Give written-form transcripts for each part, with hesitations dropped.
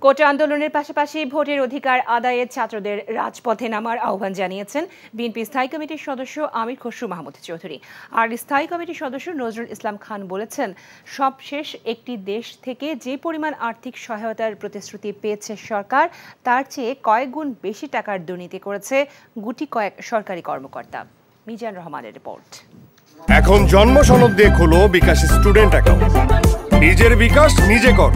কোটা আন্দোলনের পাশাপাশি ভোটের অধিকার আদায়ে ছাত্রদের রাজপথে নামার আহ্বান জানিয়েছেন বিএনপি স্থায়ী কমিটির সদস্য আমির খসরু মাহমুদ চৌধুরী। আর স্থায়ী কমিটির সদস্য নজরুল ইসলাম খান বলেছেন, সবশেষ একটি দেশ থেকে যে পরিমাণ আর্থিক সহায়তার প্রতিশ্রুতি পেয়েছে সরকার, তার চেয়ে কয়েক গুণ বেশি টাকার দুর্নীতি করেছে গুটি কয়েক সরকারি কর্মকর্তা। মিজান রহমানের রিপোর্ট। এখন জন্ম সনদ দিয়ে খোলো বিকাশ স্টুডেন্ট অ্যাকাউন্ট। নিজের বিকাশ নিজে কর।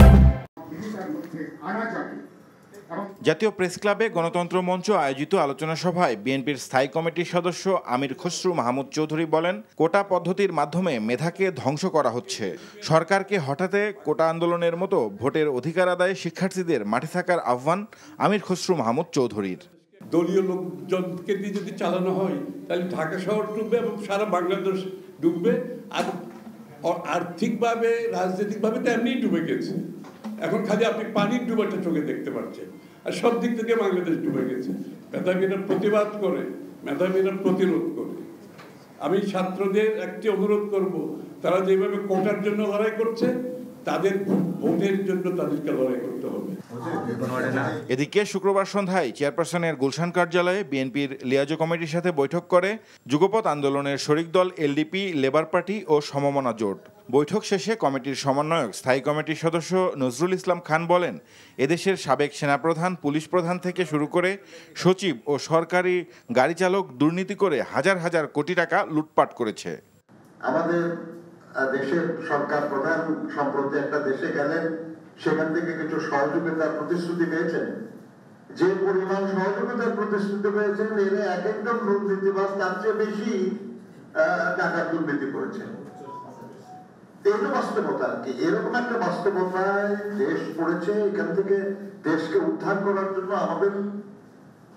জাতীয় প্রেস ক্লাবে গণতন্ত্র মঞ্চ আয়োজিত আলোচনা সভায় বিএনপির স্থায়ী কমিটির সদস্য আমির খসরু মাহমুদ চৌধুরী বলেন, কোটা পদ্ধতির মাধ্যমে মেধাকে ধ্বংস করা হচ্ছে। সরকারকে হঠাতে কোটা আন্দোলনের মতো ভোটের অধিকার আদায়ে শিক্ষার্থীদের মাঠে থাকার আহ্বান আমির খসরু মাহমুদ চৌধুরীর। দলীয় লোকজনকে দিয়ে যদি চালানো হয় তাহলে ঢাকা শহর ডুববে এবং সারা বাংলাদেশ ডুববে। আর আর্থিকভাবে রাজনৈতিকভাবে তো এমনিই ডুবে গেছে। এখন খালি আপনি পানির ডুবাটা চোখে দেখতে পাচ্ছেন, আর সব দিক থেকে বাংলাদেশ ডুবে গেছে। মেধাবীরা প্রতিবাদ করে, মেধাবীরা প্রতিরোধ করে। আমি ছাত্রদের একটি অনুরোধ করব, তারা যেভাবে কোটার জন্য লড়াই করছে, তাদের ভোটের জন্য তাদেরকে লড়াই করতে হবে। এদিকে শুক্রবার সন্ধ্যায় চেয়ারপারসনের গুলশান কার্যালয়ে বিএনপির লিয়াজো কমিটির সাথে বৈঠক করে যুগপৎ আন্দোলনের শরিক দল এলডিপি, লেবার পার্টি ও সমমনা জোট। বৈঠক শেষে কমিটির সমন্বয়ক স্থায়ী কমিটির সদস্য নজরুল ইসলাম খান বলেন, এদেশের সাবেক সেনাপ্রধান, পুলিশ প্রধান থেকে শুরু করে সচিব ও সরকারি গাড়ি চালক দুর্নীতি করে হাজার হাজার কোটি টাকা লুটপাট করেছে। আমাদের দেশের সরকার প্রধান সম্প্রতি একটা দেশে গেলেন, সেখান থেকে কিছু সহযোগিতার প্রতিশ্রুতি পেয়েছেন। যে পরিমাণ সহযোগিতার প্রতিশ্রুতি পেয়েছেন, এর এক একজন দুর্নীতিবাজ তার চেয়ে বেশি টাকার দুর্নীতি করেছেন। এই তো বাস্তবতা আর কি। এরকম একটা বাস্তবতায় দেশ পড়েছে। এখান থেকে দেশকে উদ্ধার করার জন্য আমাদের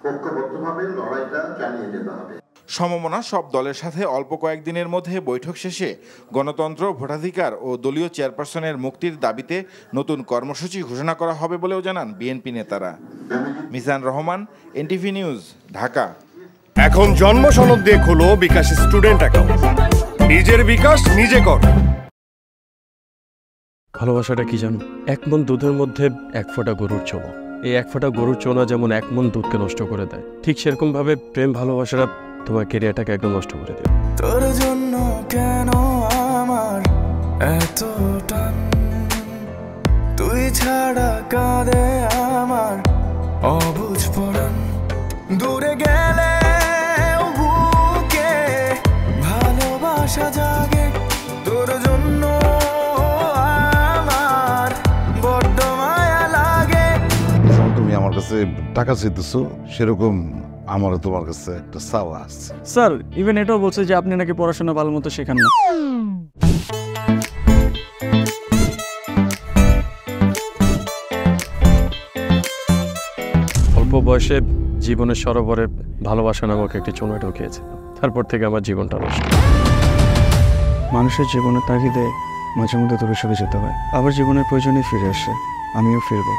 ঐক্যবদ্ধভাবে লড়াইটা চালিয়ে যেতে হবে। সমমনা সব দলের সাথে অল্প কয়েকদিনের মধ্যে বৈঠক শেষে গণতন্ত্র, ভোটাধিকার ও দলীয় চেয়ারপারসনের মুক্তির দাবিতে নতুন কর্মসূচি ঘোষণা করা হবে বলেও জানান বিএনপি নেতারা। Mizan Rahman, NTV news, Dhaka. এখন জন্ম সনদ দিয়ে খোলো বিকাশ স্টুডেন্ট অ্যাকাউন্ট। নিজের বিকাশ নিজে কর। ভালোবাসাটা কি জানো? এক মন দুধের মধ্যে এক ফোঁটা গরুর চোনা। এই এক ফোঁটা গরুর চোনা যেমন এক মন দুধকে নষ্ট করে দেয়, ঠিক সেরকম ভাবে প্রেম ভালোবাসাটা তোমার ক্যারিয়ারটাকে একদম নষ্ট করে দেবে। তোর জন্য কেন আমার এত টান, তুই ছাড়া কাঁদে আমার অবুঝ পরাণ। দূরে গেলে বুকে ভালোবাসা জাগে, তোর জন্য আমার বড্ড মায়া লাগে। তুমি আমার কাছে টাকা চাইতেছো, সেরকম আমারও তোমার কাছে একটা চাওয়া আছে। স্যার ইভেন এটাও বলছে যে আপনি নাকি পড়াশোনা ভালো মতো শেখান না। অল্প বয়সে জীবনের সরোবরে ভালোবাসা নামক একটি চোঙা ঢুকিয়েছে, তারপর থেকে আমার জীবনটা নষ্ট। মানুষের জীবনের তাগিদে মাঝে মধ্যে দূরে সরে যেতে হয়, আবার জীবনের প্রয়োজনে ফিরে আসে। আমিও ফিরবো।